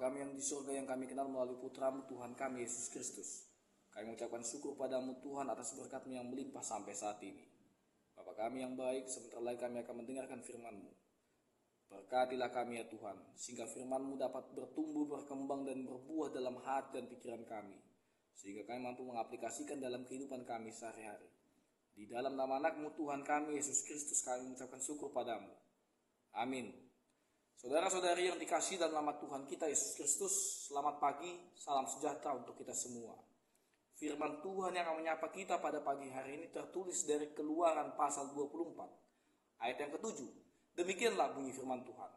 kami yang di surga yang kami kenal melalui Putramu Tuhan kami Yesus Kristus. Kami mengucapkan syukur padamu Tuhan atas berkat-Mu yang melimpah sampai saat ini. Bapa kami yang baik, sebentar lagi kami akan mendengarkan firman-Mu. Berkatilah kami ya Tuhan, sehingga firman-Mu dapat bertumbuh, berkembang dan berbuah dalam hati dan pikiran kami, sehingga kami mampu mengaplikasikan dalam kehidupan kami sehari-hari. Di dalam nama anak-Mu Tuhan kami Yesus Kristus kami mengucapkan syukur padamu. Amin. Saudara-saudari yang dikasihi dalam nama Tuhan kita Yesus Kristus, selamat pagi, salam sejahtera untuk kita semua. Firman Tuhan yang akan menyapa kita pada pagi hari ini tertulis dari Keluaran pasal 24, ayat yang ke-7. Demikianlah bunyi firman Tuhan.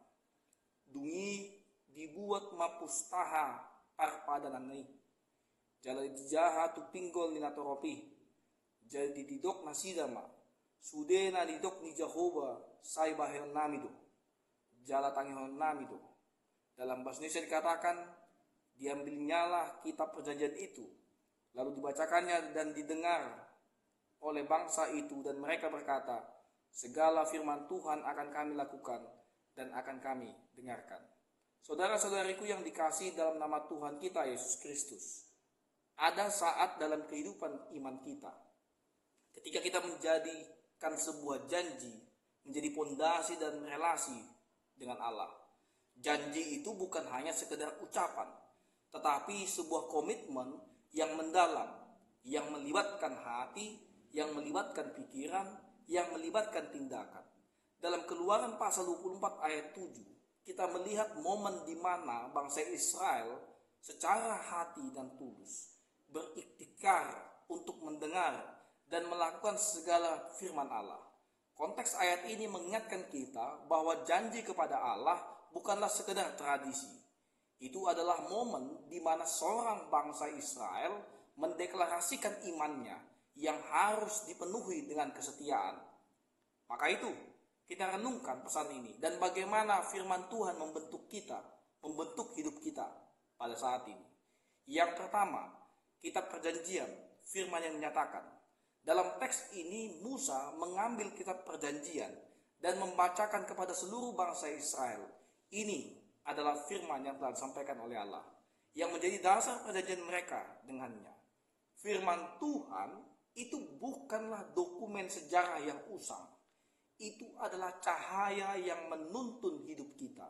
Dungi dibuat mapustaha parpadanani, jala dijaha tu pinggol ni natoropi, jadi didok nasidama, sudena didok ni Jehovah sai bahel namido, jala tangihon namido. Dalam bahasa Indonesia dikatakan, diambilnyalah kitab perjanjian itu, lalu dibacakannya dan didengar oleh bangsa itu, dan mereka berkata, segala firman Tuhan akan kami lakukan dan akan kami dengarkan. Saudara-saudariku yang dikasihi dalam nama Tuhan kita Yesus Kristus, ada saat dalam kehidupan iman kita ketika kita menjadikan sebuah janji menjadi pondasi dan relasi dengan Allah. Janji itu bukan hanya sekedar ucapan, tetapi sebuah komitmen yang mendalam, yang melibatkan hati, yang melibatkan pikiran, yang melibatkan tindakan. Dalam Keluaran pasal 24 ayat 7, kita melihat momen di mana bangsa Israel secara hati dan tulus berikhtikar untuk mendengar dan melakukan segala firman Allah. Konteks ayat ini mengingatkan kita bahwa janji kepada Allah bukanlah sekedar tradisi. Itu adalah momen di mana seorang bangsa Israel mendeklarasikan imannya yang harus dipenuhi dengan kesetiaan. Maka itu, kita renungkan pesan ini dan bagaimana firman Tuhan membentuk kita, membentuk hidup kita pada saat ini. Yang pertama, kitab perjanjian, firman yang menyatakan. Dalam teks ini Musa mengambil kitab perjanjian dan membacakan kepada seluruh bangsa Israel. Ini adalah firman yang telah disampaikan oleh Allah, yang menjadi dasar perjanjian mereka dengannya. Firman Tuhan itu bukanlah dokumen sejarah yang usang. Itu adalah cahaya yang menuntun hidup kita,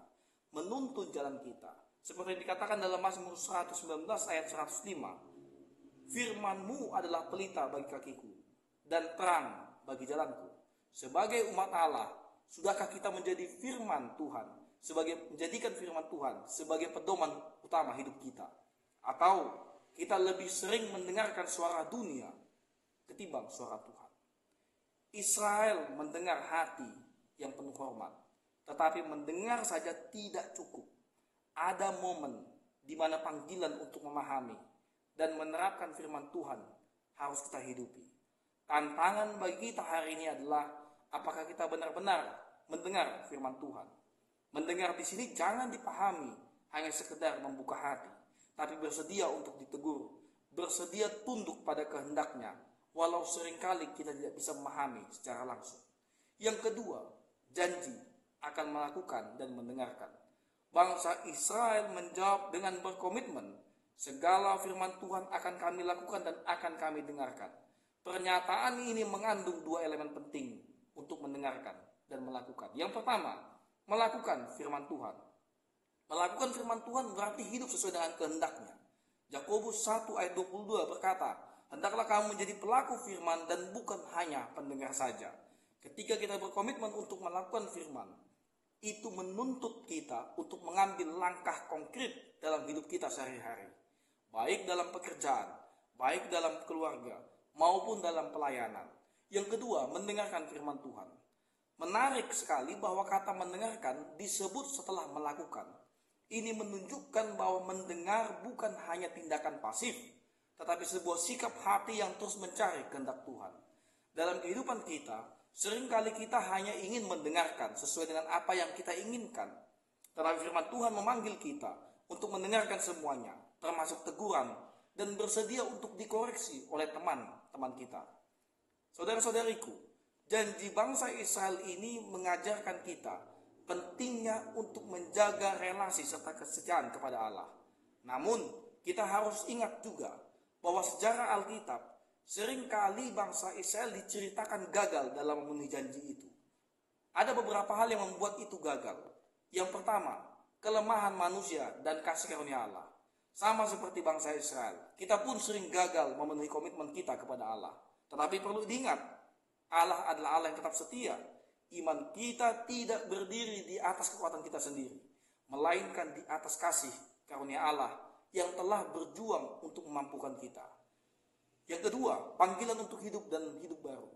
menuntun jalan kita. Seperti yang dikatakan dalam Mazmur 119 ayat 105. Firman-Mu adalah pelita bagi kakiku dan terang bagi jalanku. Sebagai umat Allah, sudahkah kita menjadi firman Tuhan, menjadikan firman Tuhan sebagai pedoman utama hidup kita? Atau kita lebih sering mendengarkan suara dunia ketimbang suara Tuhan? Israel mendengar hati yang penuh hormat, tetapi mendengar saja tidak cukup. Ada momen di mana panggilan untuk memahami dan menerapkan firman Tuhan harus kita hidupi. Tantangan bagi kita hari ini adalah apakah kita benar-benar mendengar firman Tuhan. Mendengar di sini jangan dipahami hanya sekedar membuka hati, tapi bersedia untuk ditegur, bersedia tunduk pada kehendaknya, walau seringkali kita tidak bisa memahami secara langsung. Yang kedua, janji akan melakukan dan mendengarkan. Bangsa Israel menjawab dengan berkomitmen, segala firman Tuhan akan kami lakukan dan akan kami dengarkan. Pernyataan ini mengandung dua elemen penting untuk mendengarkan dan melakukan. Yang pertama, melakukan firman Tuhan. Melakukan firman Tuhan berarti hidup sesuai dengan kehendaknya. Yakobus 1 ayat 22 berkata, hendaklah kamu menjadi pelaku firman dan bukan hanya pendengar saja. Ketika kita berkomitmen untuk melakukan firman, itu menuntut kita untuk mengambil langkah konkret dalam hidup kita sehari-hari. Baik dalam pekerjaan, baik dalam keluarga, maupun dalam pelayanan. Yang kedua, mendengarkan firman Tuhan. Menarik sekali bahwa kata mendengarkan disebut setelah melakukan. Ini menunjukkan bahwa mendengar bukan hanya tindakan pasif, tetapi sebuah sikap hati yang terus mencari kehendak Tuhan. Dalam kehidupan kita, seringkali kita hanya ingin mendengarkan sesuai dengan apa yang kita inginkan. Tetapi firman Tuhan memanggil kita untuk mendengarkan semuanya, termasuk teguran, dan bersedia untuk dikoreksi oleh teman-teman kita. Saudara-saudariku, janji bangsa Israel ini mengajarkan kita pentingnya untuk menjaga relasi serta kesetiaan kepada Allah. Namun, kita harus ingat juga bahwa sejarah Alkitab seringkali bangsa Israel diceritakan gagal dalam memenuhi janji itu. Ada beberapa hal yang membuat itu gagal. Yang pertama, kelemahan manusia dan kasih karunia Allah. Sama seperti bangsa Israel, kita pun sering gagal memenuhi komitmen kita kepada Allah. Tetapi perlu diingat, Allah adalah Allah yang tetap setia. Iman kita tidak berdiri di atas kekuatan kita sendiri, melainkan di atas kasih karunia Allah yang telah berjuang untuk memampukan kita. Yang kedua, panggilan untuk hidup dan hidup baru.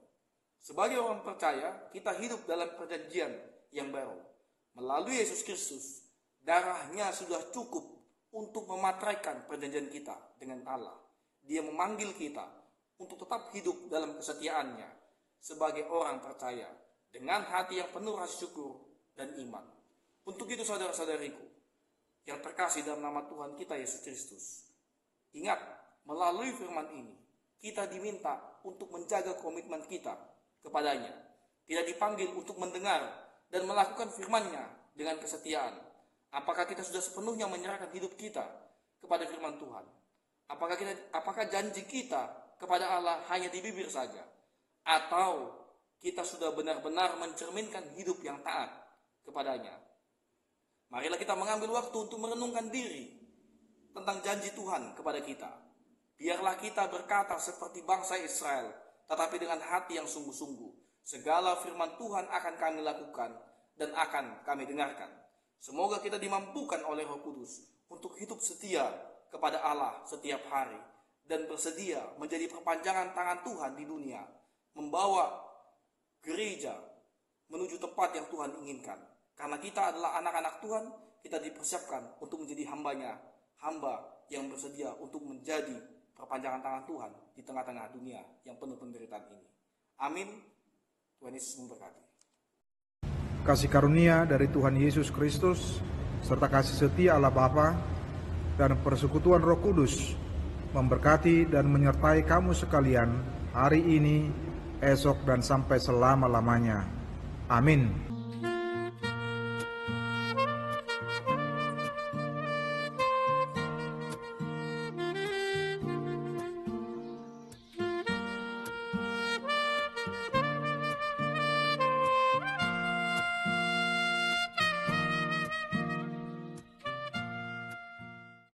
Sebagai orang percaya, kita hidup dalam perjanjian yang baru. Melalui Yesus Kristus, darahnya sudah cukup untuk memateraikan perjanjian kita dengan Allah. Dia memanggil kita untuk tetap hidup dalam kesetiaannya sebagai orang percaya, dengan hati yang penuh rasa syukur dan iman. Untuk itu saudara-saudariku yang terkasih dalam nama Tuhan kita Yesus Kristus, ingat, melalui firman ini kita diminta untuk menjaga komitmen kita kepadanya. Tidak dipanggil untuk mendengar dan melakukan firman-Nya dengan kesetiaan. Apakah kita sudah sepenuhnya menyerahkan hidup kita kepada firman Tuhan? Apakah janji kita kepada Allah hanya di bibir saja? Atau kita sudah benar-benar mencerminkan hidup yang taat kepadanya? Marilah kita mengambil waktu untuk merenungkan diri tentang janji Tuhan kepada kita. Biarlah kita berkata seperti bangsa Israel, tetapi dengan hati yang sungguh-sungguh. Segala firman Tuhan akan kami lakukan dan akan kami dengarkan. Semoga kita dimampukan oleh Roh Kudus untuk hidup setia kepada Allah setiap hari dan bersedia menjadi perpanjangan tangan Tuhan di dunia, membawa gereja menuju tempat yang Tuhan inginkan. Karena kita adalah anak-anak Tuhan, kita dipersiapkan untuk menjadi hamba yang bersedia untuk menjadi perpanjangan tangan Tuhan di tengah-tengah dunia yang penuh penderitaan ini. Amin. Tuhan Yesus memberkati. Kasih karunia dari Tuhan Yesus Kristus serta kasih setia Allah Bapa dan persekutuan Roh Kudus memberkati dan menyertai kamu sekalian hari ini, esok, dan sampai selama-lamanya. Amin.